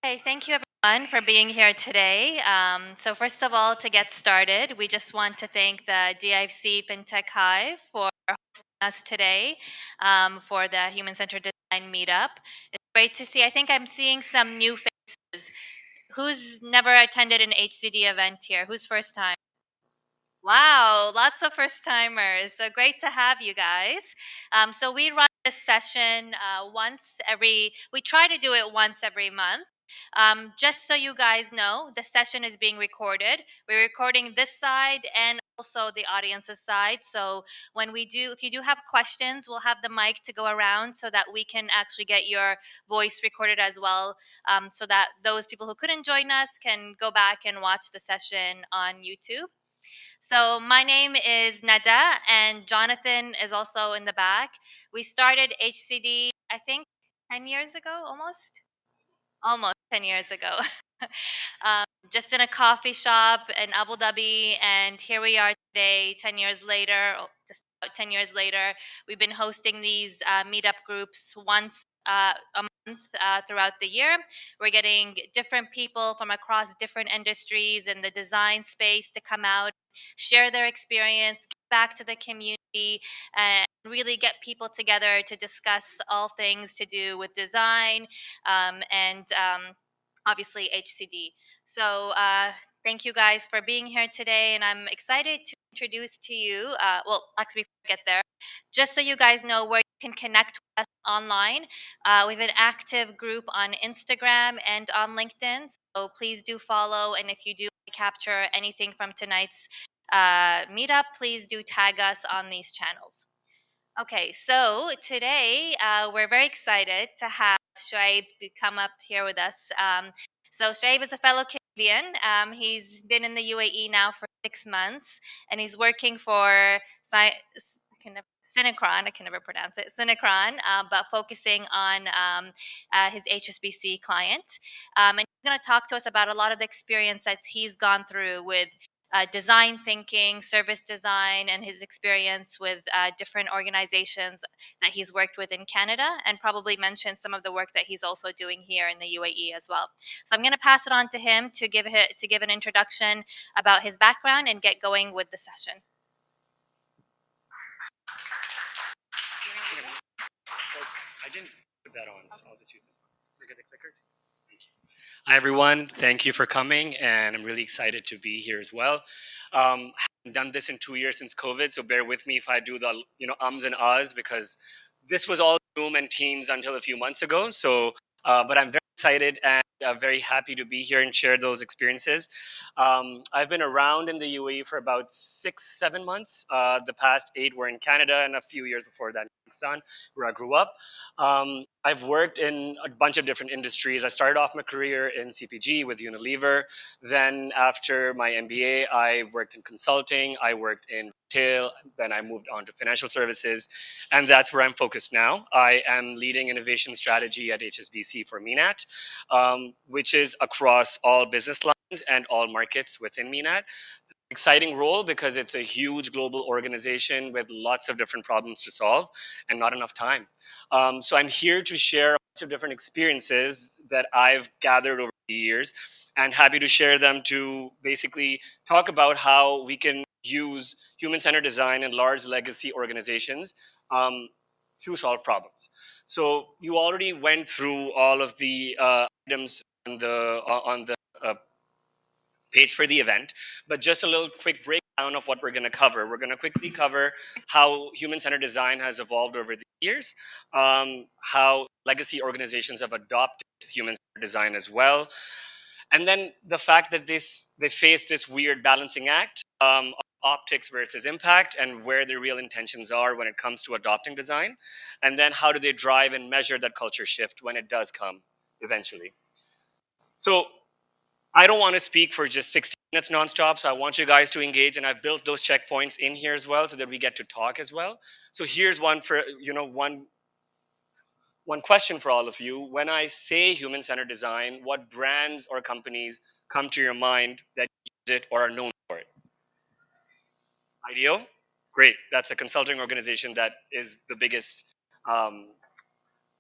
Okay, thank you everyone for being here today. So first of all, to get started, we just want to thank the DIFC FinTech Hive for hosting us today for the Human Centered Design Meetup. It's great to see. I think I'm seeing some new faces. Who's never attended an HCD event here? Who's first time? Wow, lots of first timers. So great to have you guys. So we run this session we try to do it once every month. Just so you guys know, the session is being recorded. We're recording this side and also the audience's side. So if you do have questions, we'll have the mic to go around so that we can actually get your voice recorded as well. So that those people who couldn't join us can go back and watch the session on YouTube. So my name is Nada, and Jonathan is also in the back. We started HCD, I think, 10 years ago, almost 10 years ago. Just in a coffee shop in Abu Dhabi, and here we are today, 10 years later, just about 10 years later. We've been hosting these meetup groups once a month throughout the year. We're getting different people from across different industries in the design space to come out, share their experience, give back to the community, and really get people together to discuss all things to do with design and obviously HCD. So thank you guys for being here today, and I'm excited to introduce to you. Actually, before I get there, just so you guys know where you can connect with us online. We have an active group on Instagram and on LinkedIn, so please do follow. And if you do capture anything from tonight's meetup, please do tag us on these channels. Okay, so today we're very excited to have Suhaib to come up here with us. So Suhaib is a fellow Canadian. He's been in the UAE now for 6 months, and he's working for Synchron. I can never pronounce it. Synchron, but focusing on his HSBC client. And he's going to talk to us about a lot of the experience that he's gone through with design thinking, service design, and his experience with different organizations that he's worked with in Canada, and probably mention some of the work that he's also doing here in the UAE as well. So I'm going to pass it on to him to give an introduction about his background and get going with the session. I didn't put that on, so I'll just use this one. Look at the clicker. Hi everyone, thank you for coming, and I'm really excited to be here as well. I haven't done this in 2 years since COVID, so bear with me if I do the ums and ahs, because this was all Zoom and Teams until a few months ago. So, but I'm very excited and very happy to be here and share those experiences. I've been around in the UAE for about 6-7 months. The past 8 were in Canada, and a few years before that in Pakistan, where I grew up. I've worked in a bunch of different industries. I started off my career in CPG with Unilever. Then, after my MBA, I worked in consulting. I worked in retail. Then I moved on to financial services, and that's where I'm focused now. I am leading innovation strategy at HSBC for MENAT, which is across all business lines and all markets within MENAT. Exciting role because it's a huge global organization with lots of different problems to solve and not enough time. So I'm here to share a bunch of different experiences that I've gathered over the years, and happy to share them to basically talk about how we can use human-centered design in large legacy organizations to solve problems. So you already went through all of the items on the page for the event, but just a little quick breakdown of what we're going to cover. We're going to quickly cover how human-centered design has evolved over the years, how legacy organizations have adopted human-centered design as well, and then the fact that they face this weird balancing act of optics versus impact, and where their real intentions are when it comes to adopting design, and then how do they drive and measure that culture shift when it does come eventually. So I don't want to speak for just 60 minutes nonstop, so I want you guys to engage, and I've built those checkpoints in here as well so that we get to talk as well. So here's one for one question for all of you. When I say human-centered design, what brands or companies come to your mind that use it or are known for it? IDEO? Great. That's a consulting organization that is the biggest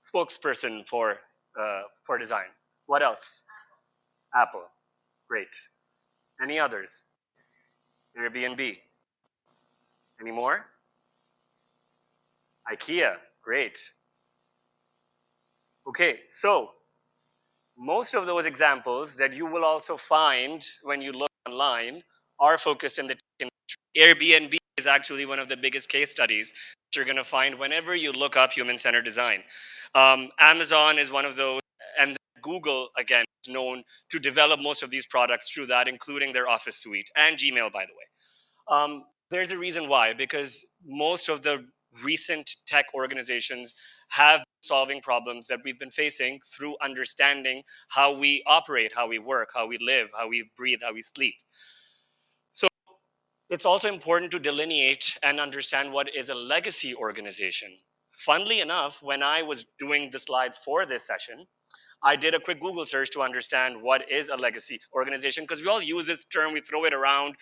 spokesperson for design. What else? Apple. Great. Any others? Airbnb. Any more? IKEA. Great. Okay, so most of those examples that you will also find when you look online are focused in the tech industry. Airbnb is actually one of the biggest case studies that you're going to find whenever you look up human-centered design. Amazon is one of those, and Google, again, is known to develop most of these products through that, including their Office suite and Gmail, by the way. There's a reason why, because most of the recent tech organizations have been solving problems that we've been facing through understanding how we operate, how we work, how we live, how we breathe, how we sleep. So it's also important to delineate and understand what is a legacy organization. Funnily enough, when I was doing the slides for this session, I did a quick Google search to understand what is a legacy organization, because we all use this term, we throw it around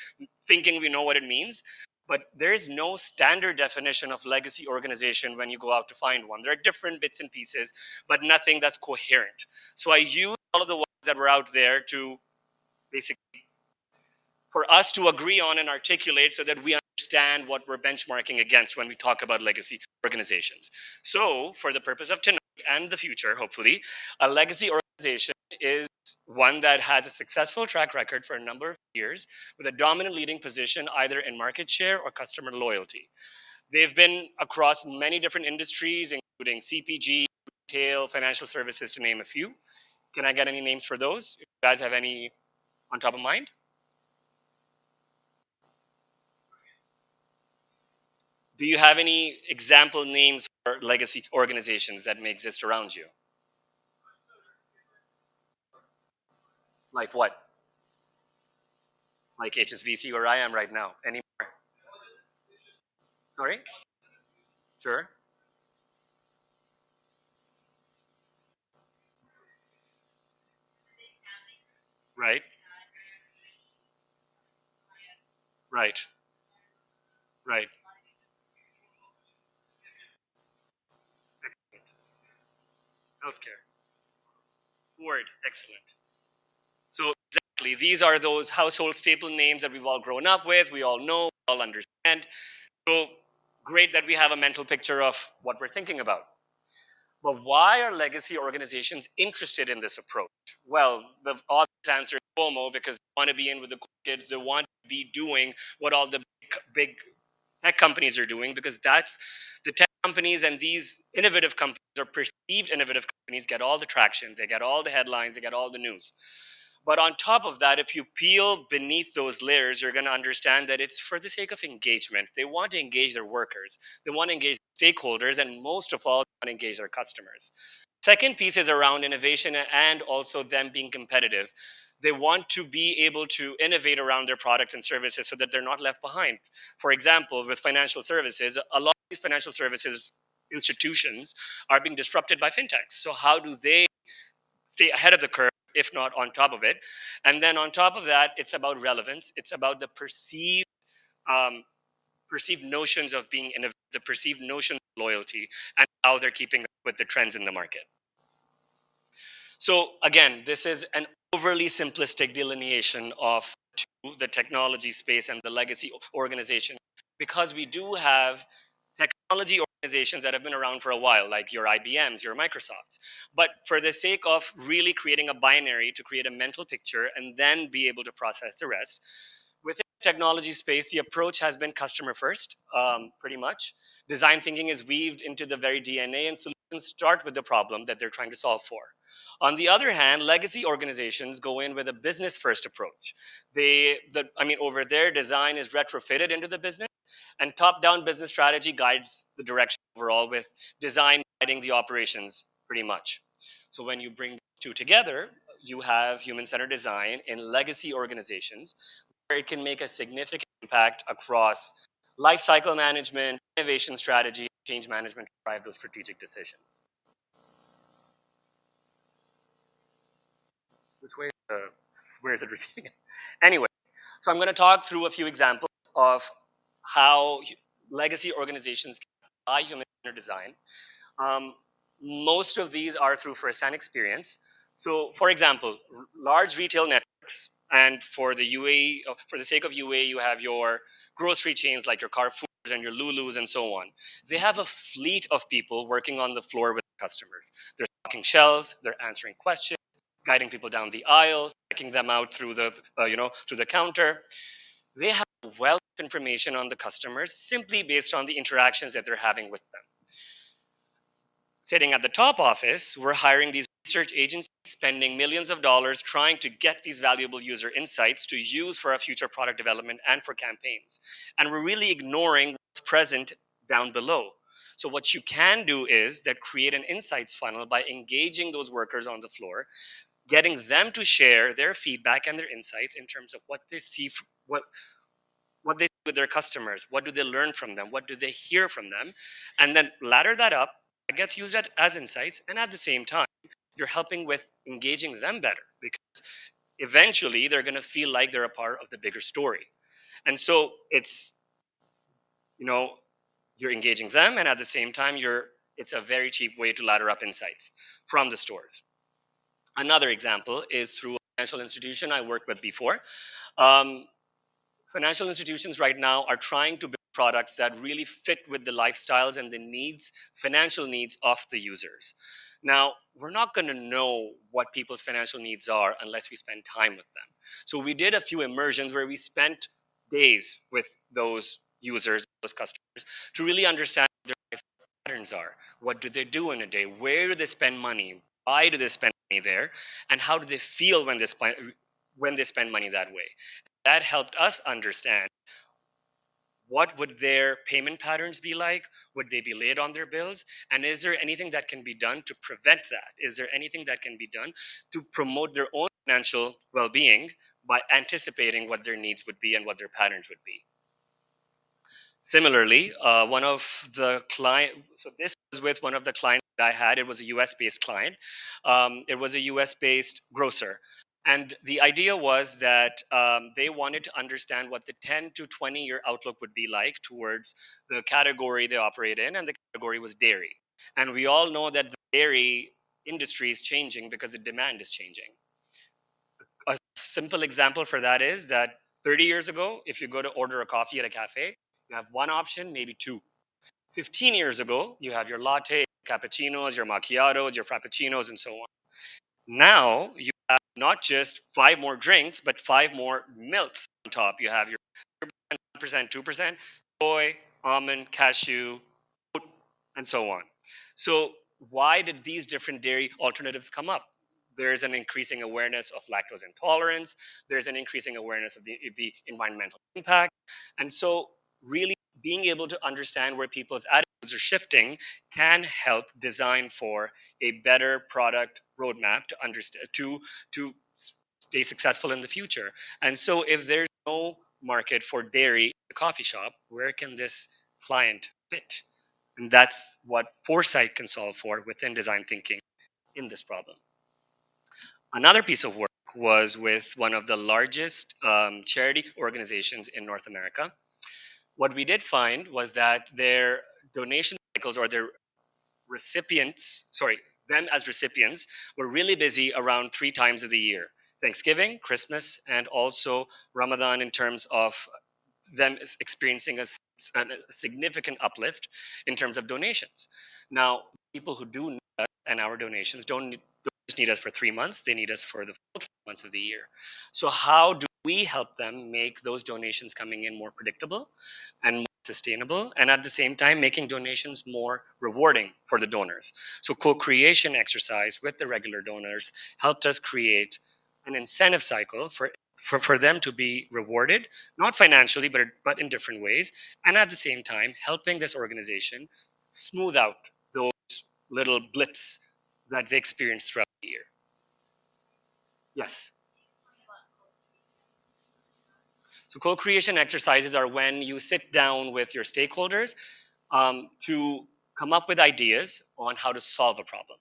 thinking we know what it means. But there is no standard definition of legacy organization when you go out to find one. There are different bits and pieces, but nothing that's coherent. So I used all of the ones that were out there to basically for us to agree on and articulate so that we understand what we're benchmarking against when we talk about legacy organizations. So, for the purpose of tonight and the future, hopefully, a legacy organization is one that has a successful track record for a number of years with a dominant leading position either in market share or customer loyalty. They've been across many different industries, including CPG, retail, financial services, to name a few. Can I get any names for those? If you guys have any on top of mind? Do you have any example names for legacy organizations that may exist around you? Like what? Like HSBC, where I am right now. Any more? Sorry? Sure. Right. Right. Right. Healthcare. Word. Excellent. So exactly, these are those household staple names that we've all grown up with. We all know. We all understand. So great that we have a mental picture of what we're thinking about. But why are legacy organizations interested in this approach? Well, the obvious answer is FOMO, because they want to be in with the cool kids. They want to be doing what all the big tech companies are doing, because that's the tech companies and these innovative companies or perceived innovative companies get all the traction, they get all the headlines, they get all the news. But on top of that, if you peel beneath those layers, you're going to understand that it's for the sake of engagement. They want to engage their workers, they want to engage stakeholders, and most of all, they want to engage their customers. Second piece is around innovation and also them being competitive. They want to be able to innovate around their products and services so that they're not left behind. For example, with financial services, a lot of these financial services institutions are being disrupted by fintechs. So, how do they stay ahead of the curve, if not on top of it? And then on top of that, it's about relevance. It's about the um, perceived notions of being innovative, the perceived notion of loyalty, and how they're keeping up with the trends in the market. So again, this is an overly simplistic delineation of the technology space and the legacy organization, because we do have technology organizations that have been around for a while, like your IBMs, your Microsofts. But for the sake of really creating a binary to create a mental picture and then be able to process the rest, within the technology space, the approach has been customer first, pretty much. Design thinking is weaved into the very DNA, and solutions start with the problem that they're trying to solve for. On the other hand, legacy organizations go in with a business first approach. Over there, design is retrofitted into the business, and top down business strategy guides the direction overall, with design guiding the operations pretty much. So when you bring these two together, you have human centered design in legacy organizations where it can make a significant impact across life cycle management, innovation strategy, change management to drive those strategic decisions. Which way? Where is it receiving it? Anyway, so I'm going to talk through a few examples of how legacy organizations can apply human-centered design. Um, Most of these are through first-hand experience, So, for example, large retail networks, and for the UAE, for the sake of UAE, you have your grocery chains like your Carrefours and your Lulus and so on. They have a fleet of people working on the floor with customers. They're stocking shelves, they're answering questions, guiding people down the aisles, checking them out through the through the counter. They have a wealth of information on the customers simply based on the interactions that they're having with them. Sitting at the top office, we're hiring these research agencies, spending millions of dollars trying to get these valuable user insights to use for our future product development and for campaigns. And we're really ignoring what's present down below. So what you can do is that create an insights funnel by engaging those workers on the floor, getting them to share their feedback and their insights in terms of what they see, what they see with their customers, what do they learn from them, what do they hear from them, and then ladder that up. That gets used as insights, and at the same time, you're helping with engaging them better because eventually they're going to feel like they're a part of the bigger story. And so it's, you know, you're engaging them, and at the same time, it's a very cheap way to ladder up insights from the stores. Another example is through a financial institution I worked with before. Um, Financial institutions right now are trying to build products that really fit with the lifestyles and the needs, financial needs of the users. Now, we're not going to know what people's financial needs are unless we spend time with them. So we did a few immersions where we spent days with those users, those customers, to really understand what their life patterns are. What do they do in a day? Where do they spend money? Why do they spend money there? And how do they feel when they spend money that way? That helped us understand what would their payment patterns be like. Would they be late on their bills? And is there anything that can be done to prevent that? Is there anything that can be done to promote their own financial well-being by anticipating what their needs would be and what their patterns would be? Similarly, one of the client, so this was with one of the clients that I had. It was a US based client. It was a US based grocer. And the idea was that they wanted to understand what the 10 to 20-year outlook would be like towards the category they operate in, and the category was dairy. And we all know that the dairy industry is changing because the demand is changing. A simple example for that is that 30 years ago, if you go to order a coffee at a cafe, you have one option, maybe two. 15 years ago, you have your latte, cappuccinos, your macchiatos, your frappuccinos, and so on. Now, you have not just five more drinks, but five more milks on top. You have your 1%, 2%, soy, almond, cashew, oat, and so on. So, why did these different dairy alternatives come up? There's an increasing awareness of lactose intolerance. There's an increasing awareness of the environmental impact. And so, really being able to understand where people's attitudes are shifting can help design for a better product roadmap to understand to stay successful in the future. And so, if there's no market for dairy in the coffee shop, where can this client fit? And that's what foresight can solve for within design thinking in this problem. Another piece of work was with one of the largest charity organizations in North America. What we did find was that their donation cycles, or their recipients, sorry, them as recipients, were really busy around three times of the year: Thanksgiving, Christmas, and also Ramadan, in terms of them experiencing a significant uplift in terms of donations. Now, people who do need us and our donations don't just need us for 3 months, they need us for the full 12 months of the year. So, how do we help them make those donations coming in more predictable and more sustainable, and at the same time making donations more rewarding for the donors? So, co-creation exercise with the regular donors helped us create an incentive cycle for them to be rewarded, not financially, but in different ways, and at the same time, helping this organization smooth out those little blips that they experience throughout the year. Yes. So co-creation exercises are when you sit down with your stakeholders to come up with ideas on how to solve a problem.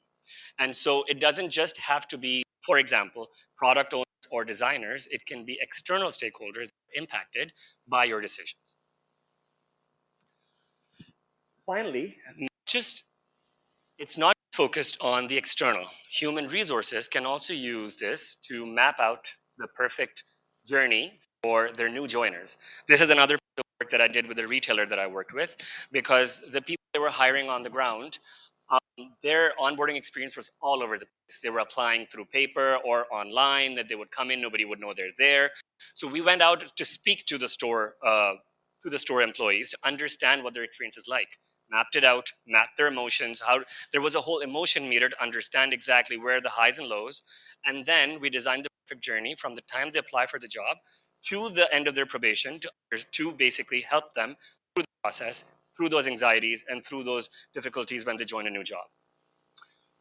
And so it doesn't just have to be, for example, product owners or designers. It can be external stakeholders impacted by your decisions. Finally, not just It's not focused on the external. Human resources can also use this to map out the perfect journey for their new joiners. This is another piece of work that I did with a retailer that I worked with, because the people they were hiring on the ground, their onboarding experience was all over the place. They were applying through paper or online, that they would come in, nobody would know they're there. So we went out to speak to the store employees to understand what their experience is like. Mapped it out, mapped their emotions. How there was a whole emotion meter to understand exactly where the highs and lows, and then we designed the perfect journey from the time they apply for the job to the end of their probation to basically help them through the process, through those anxieties, and through those difficulties when they join a new job.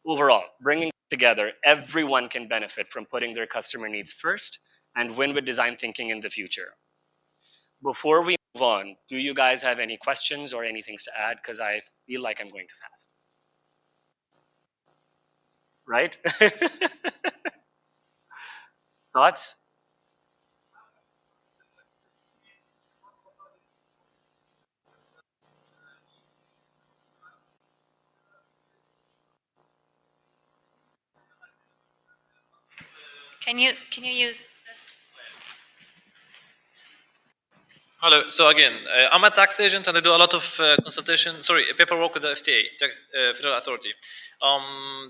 Overall, bringing together, everyone can benefit from putting their customer needs first and win with design thinking in the future. Before we move on, do you guys have any questions or anything to add? Because I feel like I'm going too fast. Right? Thoughts? Can you use Hello. So again, I'm a tax agent and I do a lot of consultation. Sorry, paperwork with the FTA, Federal Authority.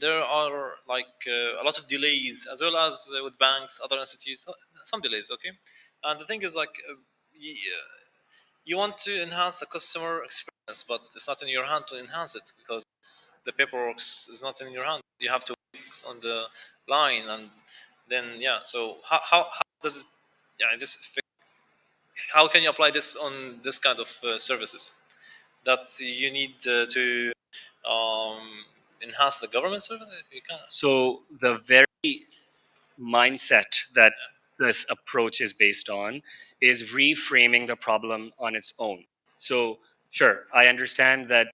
There are like a lot of delays as well as with banks, other institutes, some delays. Okay, and the thing is like you want to enhance the customer experience, but it's not in your hand to enhance it because the paperwork is not in your hand. You have to wait on the line, and then yeah. So how does it, yeah, this how can you apply this on this kind of services that you need to um, enhance the government service? You can. So, the very mindset that this approach is based on is reframing the problem on its own. So, sure, I understand that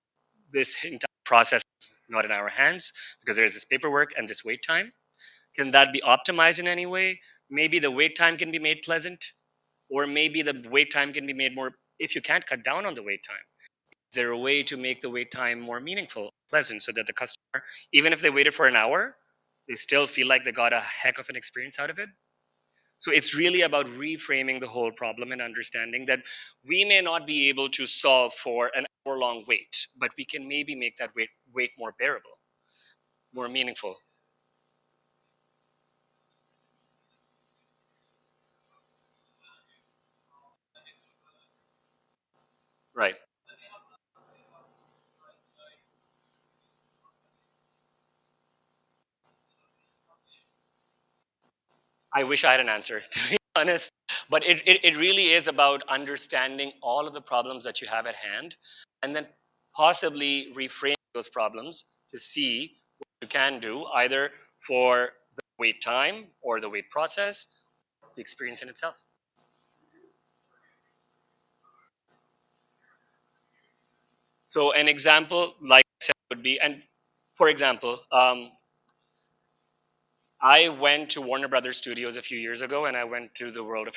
this entire process is not in our hands because there is this paperwork and this wait time. Can that be optimized in any way? Maybe the wait time can be made pleasant, or maybe the wait time can be made more. If you can't cut down on the wait time, is there a way to make the wait time more meaningful, pleasant, so that the customer, even if they waited for an hour, they still feel like they got a heck of an experience out of it? So it's really about reframing the whole problem and understanding that we may not be able to solve for an hour long wait, but we can maybe make that wait more bearable, more meaningful. Right. I wish I had an answer, to be honest. But it really is about understanding all of the problems that you have at hand and then possibly reframe those problems to see what you can do either for the wait time or the wait process, the experience in itself. So, an example, like I said, would be, and for example, I went to Warner Brothers Studios a few years ago, and I went to the world of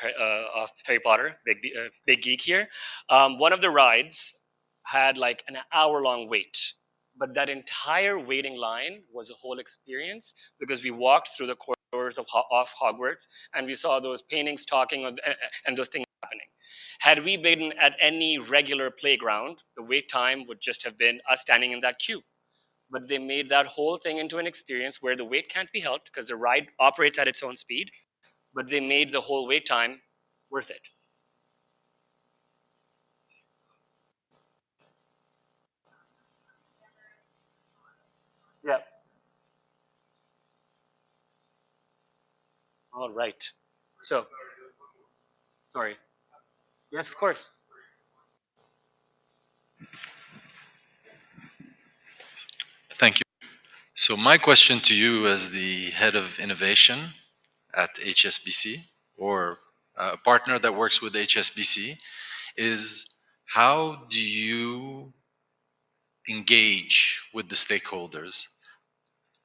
Harry Potter, big geek here. One of the rides had like an hour-long wait, but that entire waiting line was a whole experience because we walked through the corridors of Hogwarts, and we saw those paintings talking and those things happening. Had we been at any regular playground, the wait time would just have been us standing in that queue, but they made that whole thing into an experience where the wait can't be helped because the ride operates at its own speed, but they made the whole wait time worth it. Yeah. All right. So, sorry. Yes, of course. Thank you. So my question to you as the head of innovation at HSBC, or a partner that works with HSBC, is how do you engage with the stakeholders?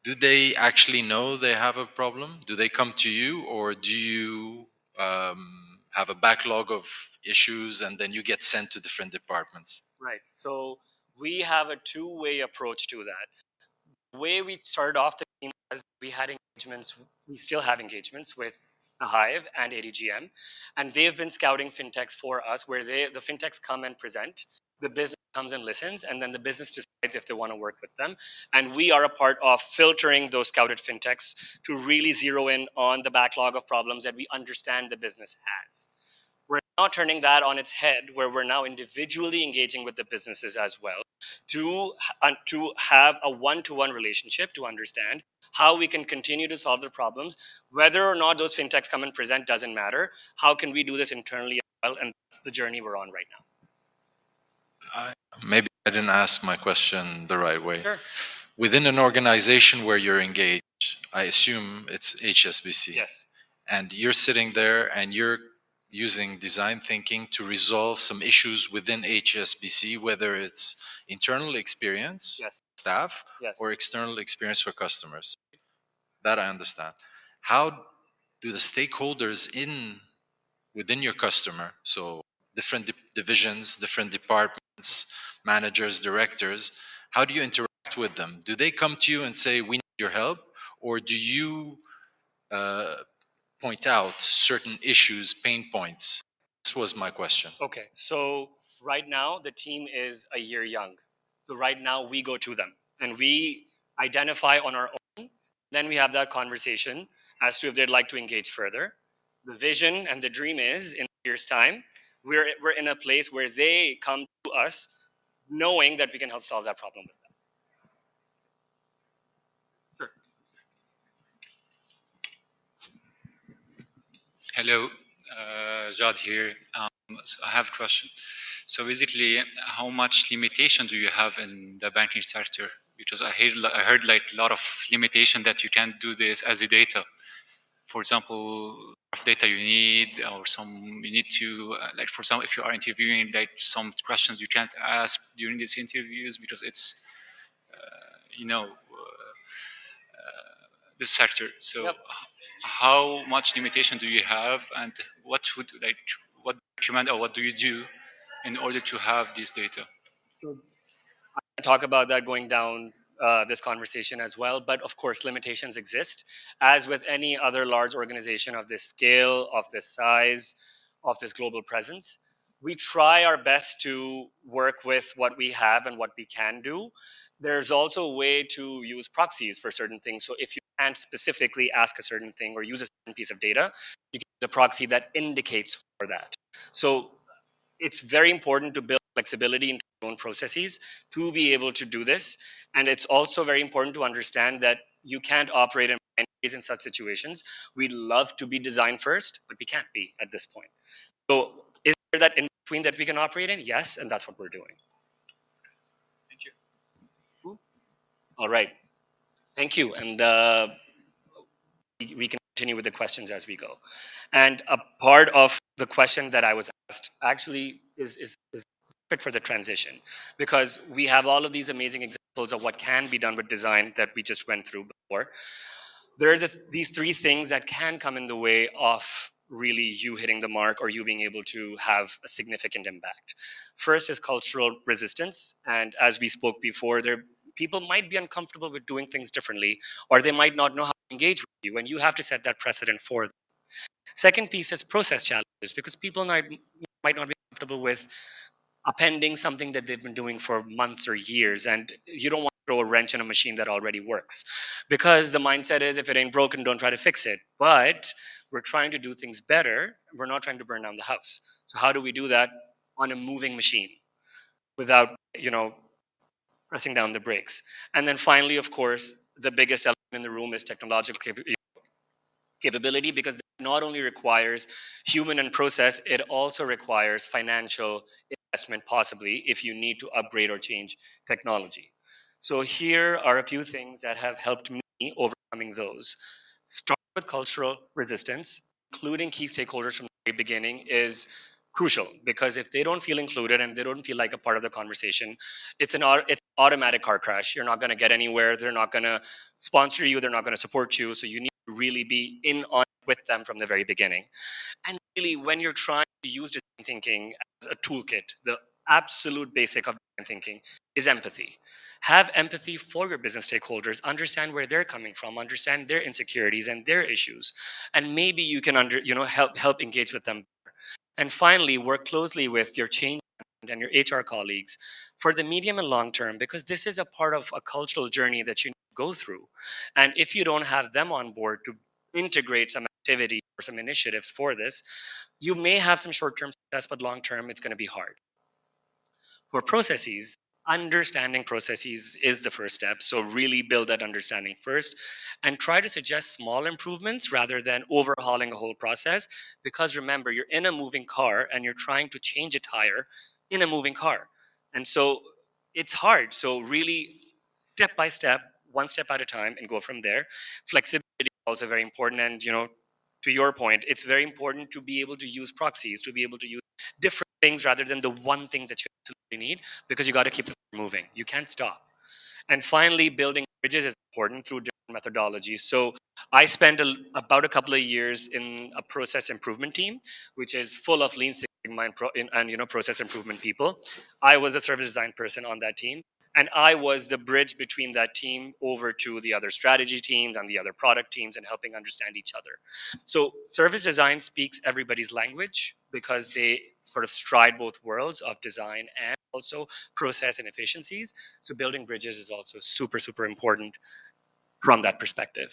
Do they actually know they have a problem? Do they come to you, or do you have a backlog of issues and then you get sent to different departments? Right. So we have a two-way approach to that. the way we started off the team was we had engagements, we still have engagements with the Hive and ADGM, and they've been scouting fintechs for us, where the fintechs come and present, the business comes and listens, and then the business decides if they want to work with them. And we are a part of filtering those scouted fintechs to really zero in on the backlog of problems that we understand the business has. We're now turning that on its head, where we're now individually engaging with the businesses as well to have a one-to-one relationship to understand how we can continue to solve the problems. Whether or not those fintechs come and present doesn't matter. How can we do this internally as well? And that's the journey we're on right now. Maybe I didn't ask my question the right way. Sure. Within an organization where you're engaged, I assume it's HSBC. Yes. And you're sitting there and you're using design thinking to resolve some issues within HSBC, whether it's internal experience, Yes. staff, Yes. or external experience for customers. That I understand. How do the stakeholders within your customer, so different divisions, different departments, managers, directors, how do you interact with them? Do they come to you and say, we need your help? Or do you point out certain issues, pain points? This was my question. Okay, so right now the team is a year young. So right now we go to them and we identify on our own. Then we have that conversation as to if they'd like to engage further. The vision and the dream is in a year's time, we're in a place where they come to us knowing that we can help solve that problem with them. Sure. Hello, Jad here. So I have a question. So basically, how much limitation do you have in the banking sector? Because I heard like a lot of limitation that you can't do this as a data. For example, of data you need, or you need to like for example, if you are interviewing, like some questions you can't ask during these interviews because it's this sector. So Yep. how much limitation do you have, and what recommend or what do you do in order to have this data? So I talk about that going down this conversation as well. But of course, limitations exist, as with any other large organization of this scale, of this size, of this global presence. We try our best to work with what we have and what we can do. There's also a way to use proxies for certain things. So if you can't specifically ask a certain thing or use a certain piece of data, you can use a proxy that indicates for that. So it's very important to build flexibility into your own processes to be able to do this. And it's also very important to understand that you can't operate in ways in such situations. We'd love to be design first, but we can't be at this point. So is there that in between that we can operate in? Yes, and that's what we're doing. Thank you. All right. Thank you. And we can continue with the questions as we go. And a part of the question that I was asked actually is fit for the transition, because we have all of these amazing examples of what can be done with design that we just went through before. There are these three things that can come in the way of really you hitting the mark or you being able to have a significant impact. First is cultural resistance. And as we spoke before, people might be uncomfortable with doing things differently, or they might not know how to engage with you, and you have to set that precedent for them. Second piece is process challenges, because people might not be comfortable with appending something that they've been doing for months or years, and you don't want to throw a wrench in a machine that already works, because the mindset is if it ain't broken, don't try to fix it. But we're trying to do things better. We're not trying to burn down the house. So how do we do that on a moving machine without pressing down the brakes? And then finally, of course, the biggest element in the room is technological capability, because it not only requires human and process, it also requires financial investment, possibly, if you need to upgrade or change technology. So here are a few things that have helped me overcoming those. Start with cultural resistance, including key stakeholders from the very beginning is crucial, because if they don't feel included and they don't feel like a part of the conversation, it's an automatic car crash. You're not going to get anywhere. They're not going to sponsor you. They're not going to support you. So you need to really be in on with them from the very beginning. And really, when you're trying to use design thinking as a toolkit, the absolute basic of design thinking is empathy. Have empathy for your business stakeholders, understand where they're coming from, understand their insecurities and their issues, and maybe you can help engage with them. And finally, work closely with your change and your HR colleagues for the medium and long term, because this is a part of a cultural journey that you go through. And if you don't have them on board to integrate some activity or some initiatives for this, you may have some short term success, but long term, it's going to be hard. For processes, understanding processes is the first step. So really build that understanding first and try to suggest small improvements rather than overhauling a whole process. Because remember, you're in a moving car and you're trying to change a tire in a moving car. And so it's hard. So really step by step, one step at a time, and go from there. Flexibility is also very important. And to your point, it's very important to be able to use proxies, to be able to use different things rather than the one thing that you absolutely need, because you got to keep the moving. You can't stop. And finally, building bridges is important through different methodologies. So I spent about a couple of years in a process improvement team, which is full of Lean Sigma and process improvement people. I was a service design person on that team, and I was the bridge between that team over to the other strategy teams and the other product teams and helping understand each other. So service design speaks everybody's language because they sort of stride both worlds of design and also process and efficiencies. So building bridges is also super, super important from that perspective.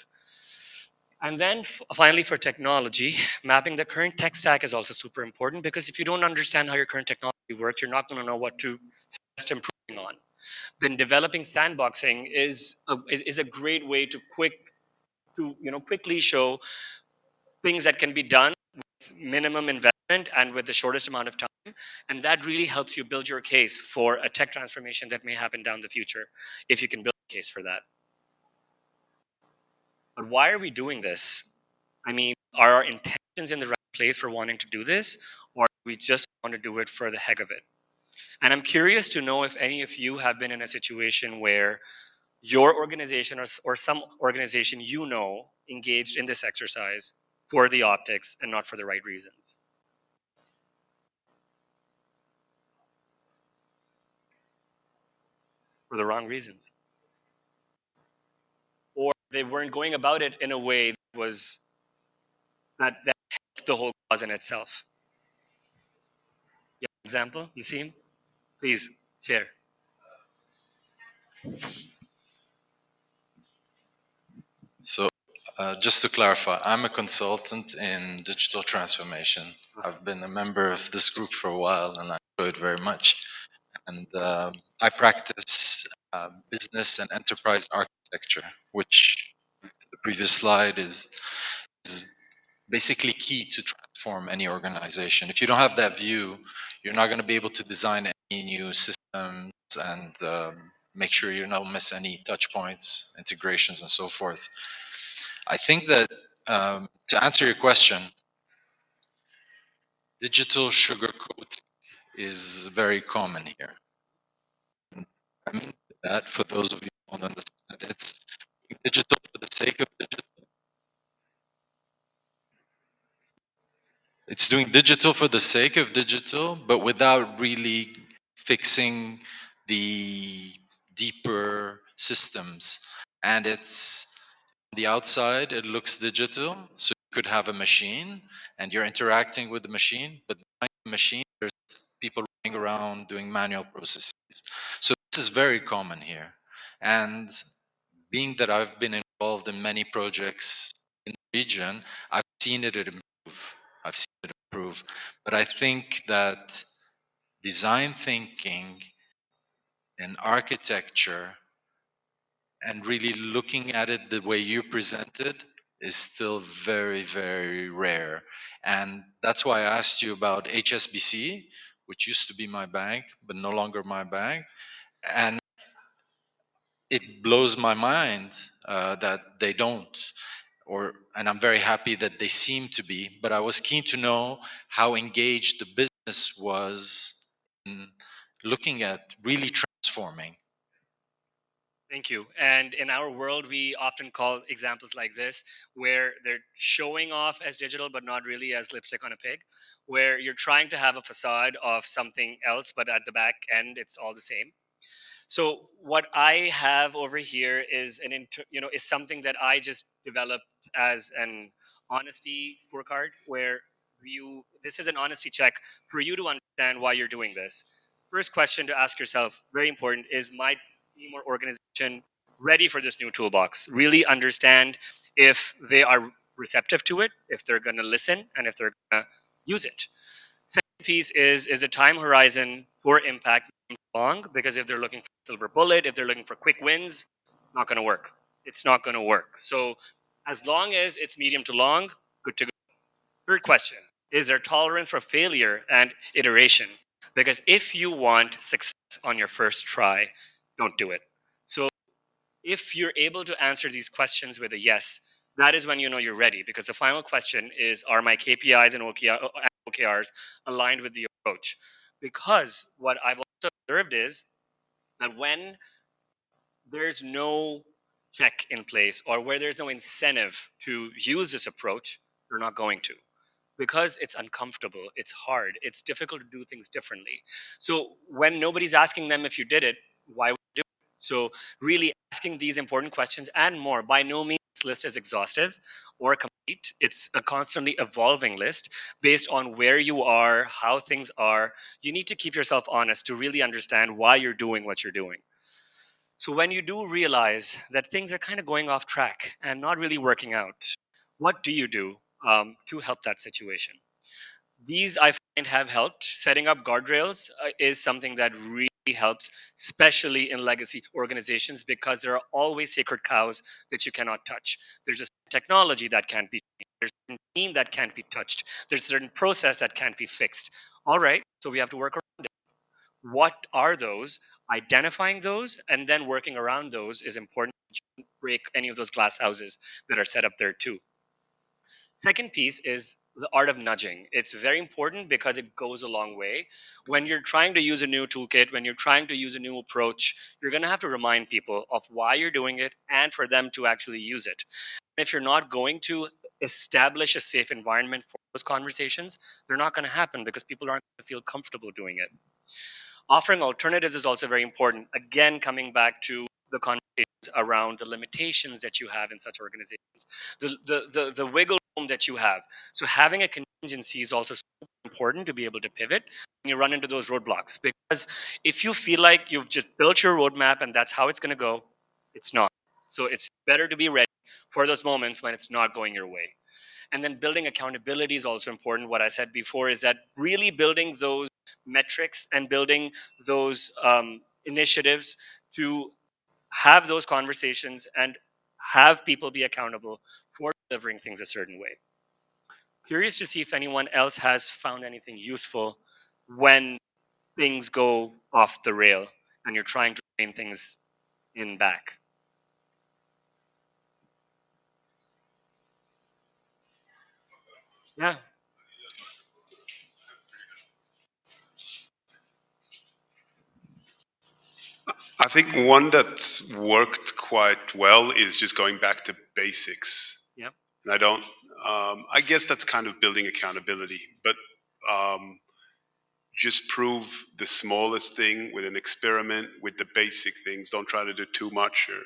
And then finally, for technology, mapping the current tech stack is also super important, because if you don't understand how your current technology works, you're not going to know what to suggest improving on. Then developing sandboxing is a great way to quickly show things that can be done with minimum investment and with the shortest amount of time. And that really helps you build your case for a tech transformation that may happen down the future, if you can build a case for that. But why are we doing this? I mean, are our intentions in the right place for wanting to do this, or do we just want to do it for the heck of it? And I'm curious to know if any of you have been in a situation where your organization or some organization engaged in this exercise for the optics and not for the right reasons. For the wrong reasons. Or they weren't going about it in a way that helped the whole cause in itself. Yeah, example, you see him? Please share. So, just to clarify, I'm a consultant in digital transformation. I've been a member of this group for a while, and I enjoy it very much. And I practice business and enterprise architecture, which the previous slide is basically key to transform any organization. If you don't have that view, you're not going to be able to design any new systems and make sure you don't miss any touch points, integrations, and so forth. I think that to answer your question, digital sugarcoat is very common here. I mean that for those of you who don't understand, it's digital for the sake of digital. It's doing digital for the sake of digital, but without really fixing the deeper systems. And it's on the outside, it looks digital. So you could have a machine and you're interacting with the machine, but behind the machine, there's people running around doing manual processes. So this is very common here. And being that I've been involved in many projects in the region, I've seen it improve. I've seen it improve. But I think that design thinking and architecture and really looking at it the way you presented is still very, very rare. And that's why I asked you about HSBC, which used to be my bank, but no longer my bank. And it blows my mind that they don't. And I'm very happy that they seem to be, but I was keen to know how engaged the business was in looking at really transforming. Thank you. And in our world, we often call examples like this, where they're showing off as digital, but not really as lipstick on a pig, where you're trying to have a facade of something else, but at the back end, it's all the same. So what I have over here is is something that I just developed as an honesty scorecard where this is an honesty check for you to understand why you're doing this. First question to ask yourself, very important, is my team or organization ready for this new toolbox? Really understand if they are receptive to it, if they're going to listen, and if they're going to use it. Second piece is a time horizon for impact long, because if they're looking for silver bullet, if they're looking for quick wins, not going to work. It's not going to work. So as long as it's medium to long, good to go. Third question, is there tolerance for failure and iteration? Because if you want success on your first try, don't do it. So if you're able to answer these questions with a yes, that is when you know you're ready. Because the final question is, are my KPIs and OKRs aligned with the approach? Because what I've also observed is that when there's no check in place or where there's no incentive to use this approach, you're not going to. Because it's uncomfortable, it's hard, it's difficult to do things differently. So when nobody's asking them if you did it, why would you do it? So really asking these important questions and more. By no means this list is exhaustive or complete. It's a constantly evolving list based on where you are, how things are. You need to keep yourself honest to really understand why you're doing what you're doing. So when you do realize that things are kind of going off track and not really working out, what do you do to help that situation? These I find have helped. Setting up guardrails is something that really helps, especially in legacy organizations, because there are always sacred cows that you cannot touch. There's a technology that can't be changed. There's a team that can't be touched. There's a certain process that can't be fixed. All right, so we have to work around it. What are those? Identifying those and then working around those is important to break any of those glass houses that are set up there too. Second piece is the art of nudging. It's very important because it goes a long way. When you're trying to use a new toolkit, when you're trying to use a new approach, you're going to have to remind people of why you're doing it and for them to actually use it. And if you're not going to establish a safe environment for those conversations, they're not going to happen because people aren't going to feel comfortable doing it. Offering alternatives is also very important. Again, coming back to the conversations around the limitations that you have in such organizations, the wiggle room that you have. So having a contingency is also super important to be able to pivot when you run into those roadblocks. Because if you feel like you've just built your roadmap and that's how it's going to go, it's not. So it's better to be ready for those moments when it's not going your way. And then building accountability is also important. What I said before is that really building those metrics and building those initiatives to have those conversations and have people be accountable for delivering things a certain way. Curious to see if anyone else has found anything useful when things go off the rail and you're trying to rein things in back. Yeah. I think one that's worked quite well is just going back to basics. Yeah. And I don't, I guess that's kind of building accountability, but just prove the smallest thing with an experiment with the basic things. Don't try to do too much or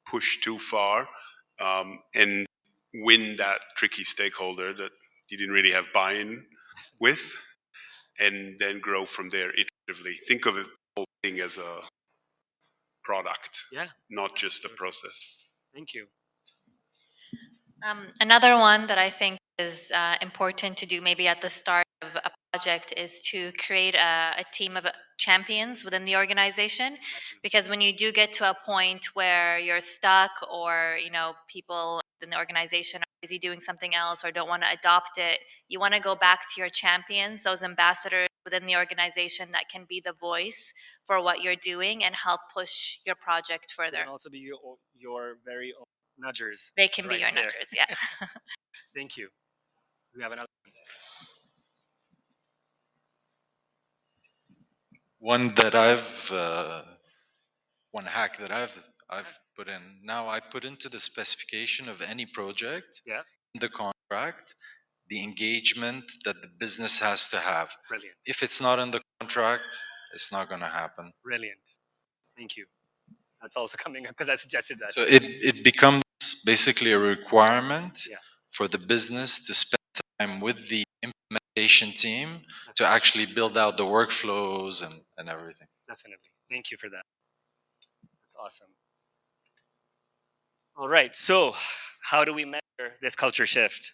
push too far, and win that tricky stakeholder that you didn't really have buy-in with, and then grow from there iteratively. Think of it whole thing as a product, Yeah. not just a process. Thank you. Another one that I think is important to do maybe at the start of a project is to create a team of champions within the organization. Because when you do get to a point where you're stuck, or people in the organization are busy doing something else or don't want to adopt it, you want to go back to your champions, those ambassadors within the organization that can be the voice for what you're doing and help push your project They further. can also be your very own nudgers. They can be right your there. nudgers, yeah. Thank you. We have another. One that one hack that I've put in. Now I put into the specification of any project, Yeah. in the contract, the engagement that the business has to have. Brilliant. If it's not in the contract, it's not going to happen. Brilliant. Thank you. That's also coming up because I suggested that. So it becomes basically a requirement Yeah. for the business to spend time with the implementation team to actually build out the workflows and everything. Definitely. Thank you for that. That's awesome. All right. So, how do we measure this culture shift?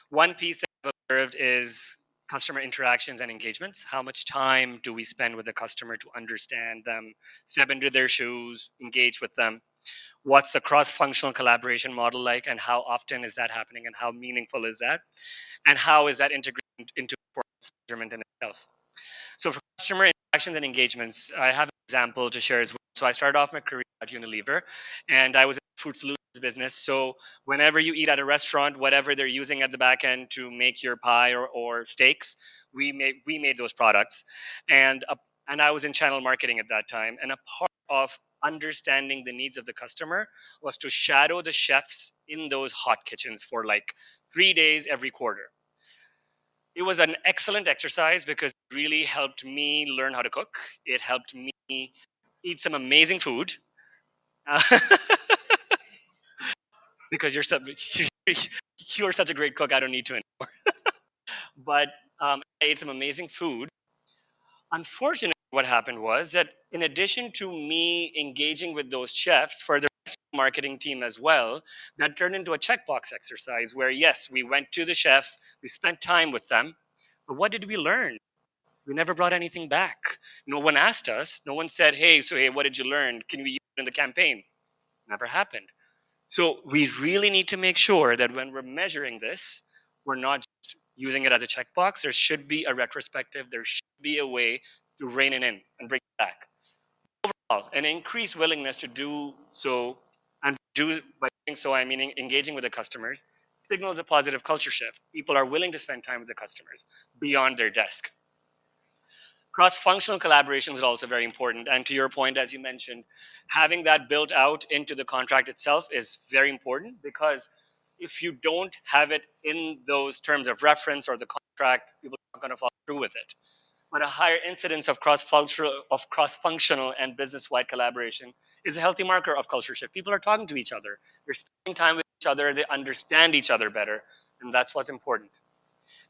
One piece that I've observed is customer interactions and engagements. How much time do we spend with the customer to understand them, step into their shoes, engage with them? What's the cross-functional collaboration model like, and how often is that happening, and how meaningful is that, and how is that integrated into performance measurement in itself? So for customer interactions and engagements, I have an example to share as well. So I started off my career at Unilever, and I was in the food solutions business. So whenever you eat at a restaurant, whatever they're using at the back end to make your pie or steaks, we made those products, and and I was in channel marketing at that time. And a part of understanding the needs of the customer was to shadow the chefs in those hot kitchens for like 3 days every quarter. It was an excellent exercise because it really helped me learn how to cook. It helped me eat some amazing food. Because you're such a great cook, I don't need to anymore. But I ate some amazing food. Unfortunately, what happened was that in addition to me engaging with those chefs for the marketing team as well, that turned into a checkbox exercise where, yes, we went to the chef, we spent time with them, but what did we learn? We never brought anything back. No one asked us. No one said, hey, so hey, what did you learn? Can we use it in the campaign? Never happened. So we really need to make sure that when we're measuring this, we're not just using it as a checkbox. There should be a retrospective. There should be a way to rein it in and bring it back. Overall, an increased willingness to do so, and do by doing so, I mean engaging with the customers, signals a positive culture shift. People are willing to spend time with the customers beyond their desk. Cross-functional collaboration is also very important. And to your point, as you mentioned, having that built out into the contract itself is very important, because if you don't have it in those terms of reference or the contract, people are not going to follow through with it. But a higher incidence of cross-functional and business-wide collaboration is a healthy marker of culture shift. People are talking to each other. They're spending time with each other. They understand each other better. And that's what's important.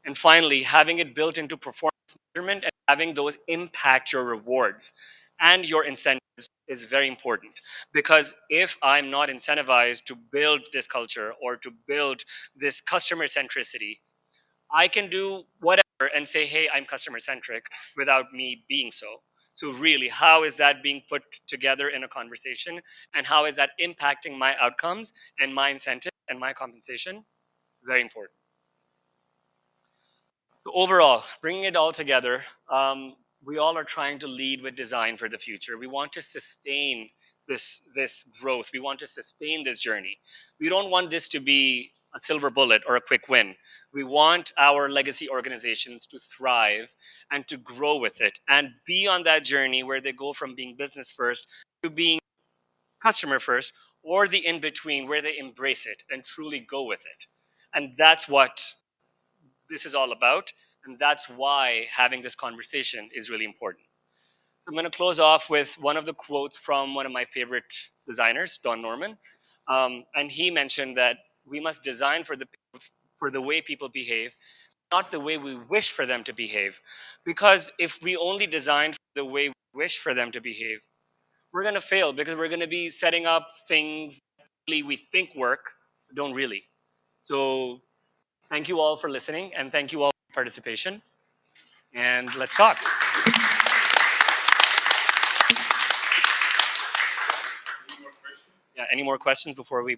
And finally, having it built into performance measurement and having those impact your rewards and your incentives is very important. Because if I'm not incentivized to build this culture or to build this customer centricity, I can do whatever and say, hey, I'm customer centric without me being so. So, really, how is that being put together in a conversation? And how is that impacting my outcomes and my incentives and my compensation? Very important. So overall, bringing it all together, we all are trying to lead with design for the future. We want to sustain this growth. We want to sustain this journey. We don't want this to be a silver bullet or a quick win. We want our legacy organizations to thrive and to grow with it and be on that journey where they go from being business first to being customer first, or the in between where they embrace it and truly go with it. And that's what this is all about. And that's why having this conversation is really important. I'm going to close off with one of the quotes from one of my favorite designers, Don Norman. And he mentioned that we must design for the way people behave, not the way we wish for them to behave. Because if we only design for the way we wish for them to behave, we're going to fail, because we're going to be setting up things that we think work, but don't really. So thank you all for listening, and thank you all for participation. And let's talk. Yeah, any more questions before we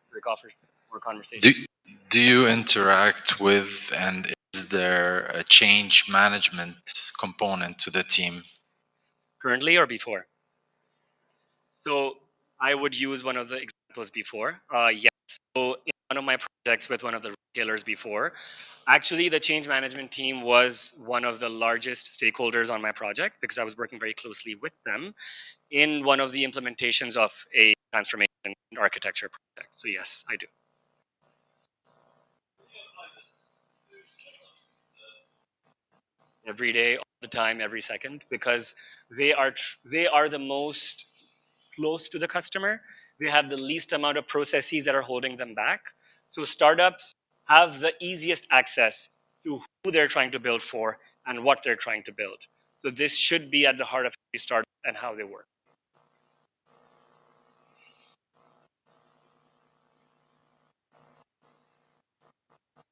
break off for more conversation? Do you interact with, and is there a change management component to the team? Currently or before? So I would use one of the examples before. Yes. So in one of my projects with one of the retailers before, actually the change management team was one of the largest stakeholders on my project, because I was working very closely with them in one of the implementations of a transformation architecture project. So yes, I do. Every day, the time, every second, because they are the most close to the customer. They have the least amount of processes that are holding them back. So startups have the easiest access to who they're trying to build for and what they're trying to build. So this should be at the heart of every startup and how they work.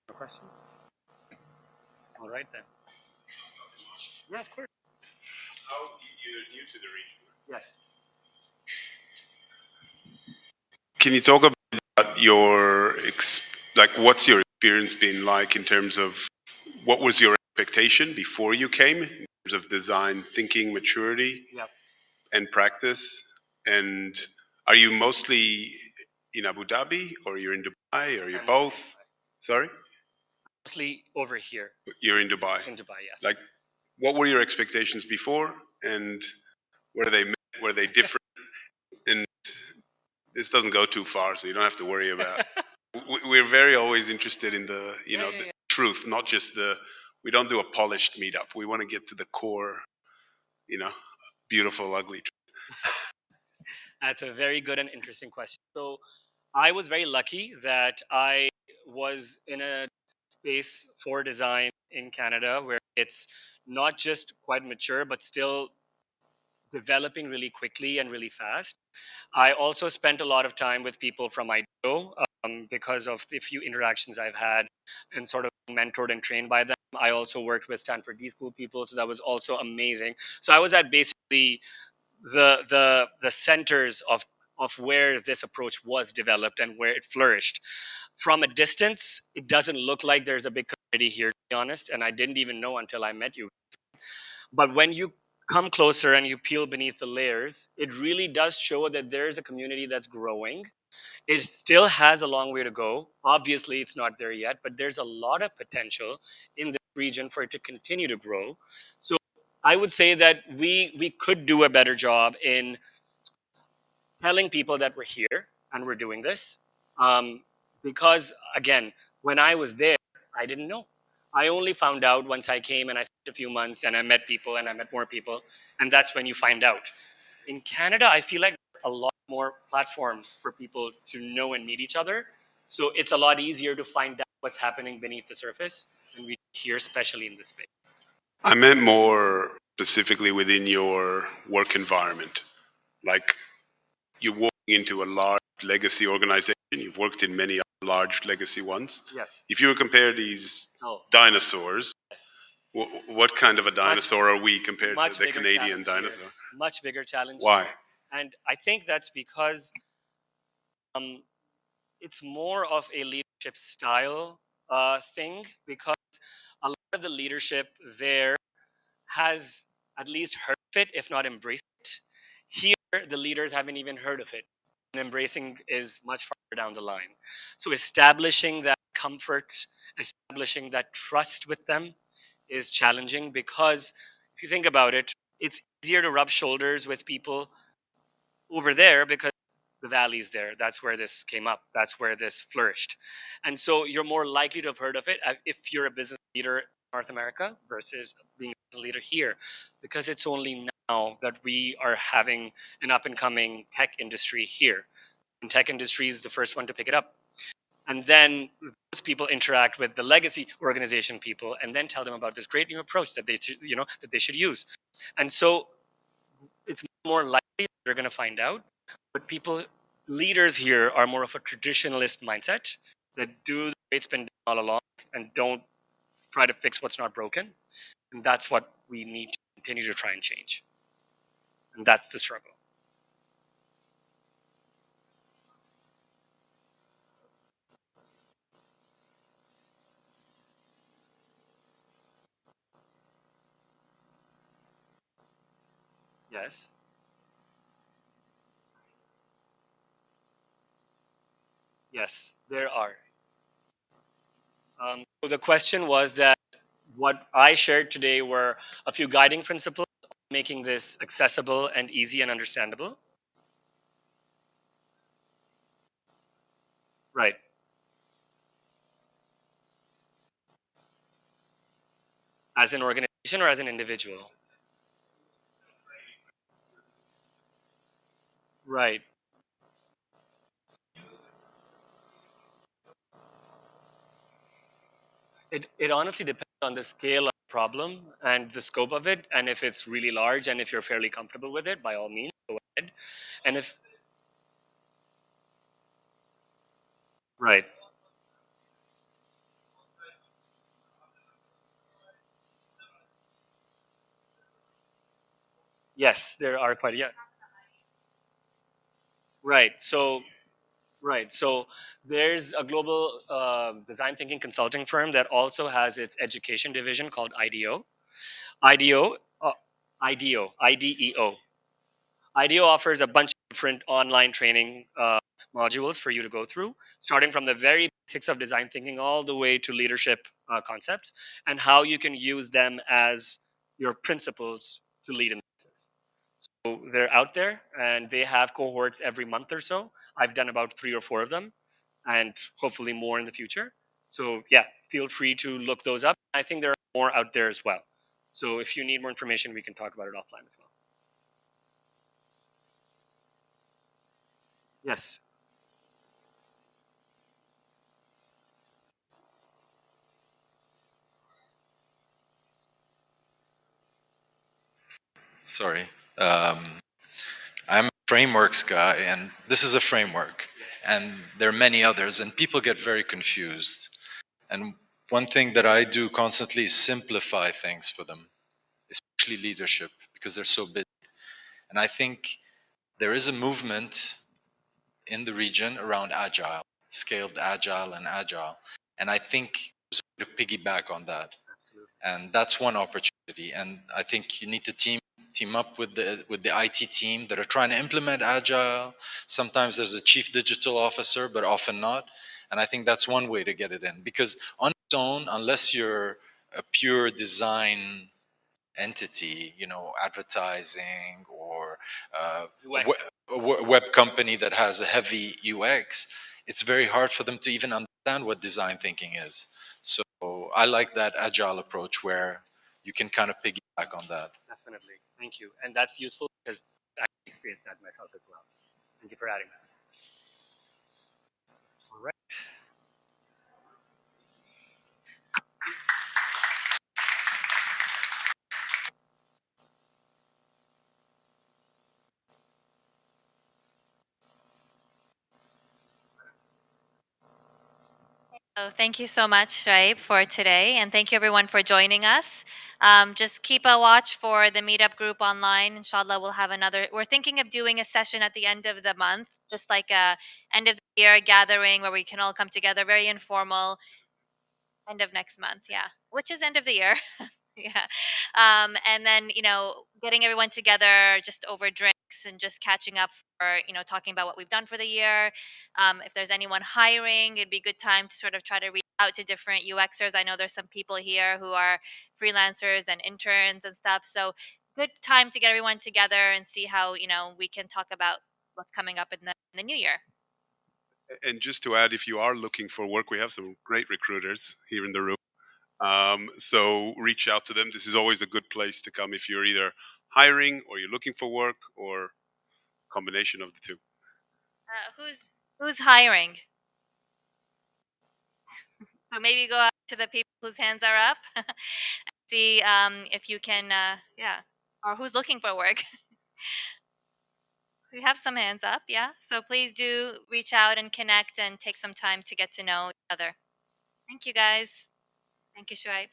No question? All right then. Yeah, of course. How you're new to the region? Yes. Can you talk about your what's your experience been like in terms of what was your expectation before you came in terms of design thinking, maturity, Yep. and practice? And are you mostly in Abu Dhabi, or you're in Dubai, or you're both? Sorry, Mostly over here you're in Dubai. in Dubai, yes. Like, what were your expectations before, and were they different? And this doesn't go too far, so you don't have to worry about. We're very always interested in the the truth, not just the. We don't do a polished meetup. We want to get to the core, beautiful, ugly truth. That's a very good and interesting question. So I was very lucky that I was in a space for design in Canada where it's not just quite mature, but still developing really quickly and really fast. I also spent a lot of time with people from IDEO because of the few interactions I've had and sort of mentored and trained by them. I also worked with Stanford D School people, so that was also amazing. So I was at basically the centers of where this approach was developed and where it flourished. From a distance, it doesn't look like there's a big community here, to be honest, and I didn't even know until I met you. But when you come closer and you peel beneath the layers, it really does show that there is a community that's growing. It still has a long way to go. Obviously, it's not there yet, but there's a lot of potential in this region for it to continue to grow. So I would say that we could do a better job in telling people that we're here and we're doing this. Because again, when I was there, I didn't know. I only found out once I came and I spent a few months and I met people and I met more people, and that's when you find out. In Canada, I feel like a lot more platforms for people to know and meet each other. So it's a lot easier to find out what's happening beneath the surface, and we here, especially in this space. I meant more specifically within your work environment. Like, you're walking into a large legacy organization. You've worked in many large legacy ones. Yes. If you were to compare these Oh. dinosaurs, Yes. what kind of a dinosaur are we compared to the Canadian dinosaur? Here. Much bigger challenge. Why? Here. And I think that's because it's more of a leadership style thing, because a lot of the leadership there has at least heard of it, if not embraced it. Here, the leaders haven't even heard of it. And embracing is much farther down the line. So establishing that comfort, establishing that trust with them is challenging, because if you think about it, it's easier to rub shoulders with people over there because the valley's there. That's where this came up. That's where this flourished. And so you're more likely to have heard of it if you're a business leader in North America versus being a business leader here, because it's only now that we are having an up and coming tech industry here. And tech industry is the first one to pick it up. And then those people interact with the legacy organization people and then tell them about this great new approach that that they should use. And so it's more likely they're going to find out. But leaders here are more of a traditionalist mindset that do the way it's been done all along and don't try to fix what's not broken. And that's what we need to continue to try and change. And that's the struggle. Yes. Yes, there are. So the question was that what I shared today were a few guiding principles, making this accessible and easy and understandable. Right. As an organization. Or as an individual? Right. It honestly depends on the scale of the problem and the scope of it, and if it's really large and if you're fairly comfortable with it, by all means, go ahead. And if right, yes, there are quite yeah. Right. So right. So there's a global design thinking consulting firm that also has its education division called IDEO. IDEO, IDEO, IDEO. IDEO offers a bunch of different online training modules for you to go through, starting from the very basics of design thinking all the way to leadership concepts and how you can use them as your principles to lead in the business. So they're out there and they have cohorts every month or so. I've done about 3 or 4 of them and hopefully more in the future. So yeah, feel free to look those up. I think there are more out there as well. So if you need more information, we can talk about it offline as well. Yes. Sorry. Um, I'm a frameworks guy, and this is a framework, and there are many others, and people get very confused. And one thing that I do constantly is simplify things for them, especially leadership, because they're so busy. And I think there is a movement in the region around agile, scaled agile and agile. And I think to piggyback on that. Absolutely. And that's one opportunity. And I think you need to team up with the IT team that are trying to implement agile. Sometimes there's a chief digital officer, but often not. And I think that's one way to get it in, because on its own, unless you're a pure design entity, advertising or a web company that has a heavy UX, it's very hard for them to even understand what design thinking is. So I like that agile approach where you can kind of piggyback on that. Definitely. Thank you. And that's useful because I experienced that myself as well. Thank you for adding that. All right. So thank you so much, Suhaib, for today, and thank you everyone for joining us. Just keep a watch for the meetup group online. Inshallah, we'll have another. We're thinking of doing a session at the end of the month, just like a end of the year gathering where we can all come together, very informal. End of next month, yeah, which is end of the year. Yeah. And then, getting everyone together just over drinks and just catching up for, talking about what we've done for the year. If there's anyone hiring, it'd be a good time to sort of try to reach out to different UXers. I know there's some people here who are freelancers and interns and stuff. So good time to get everyone together and see how, we can talk about what's coming up in the new year. And just to add, if you are looking for work, we have some great recruiters here in the room. So reach out to them. This is always a good place to come if you're either hiring or you're looking for work or combination of the two. Who's hiring? So maybe go out to the people whose hands are up. See if you can, yeah, or who's looking for work. We have some hands up, yeah. So please do reach out and connect and take some time to get to know each other. Thank you, guys. Thank you, Shuaib.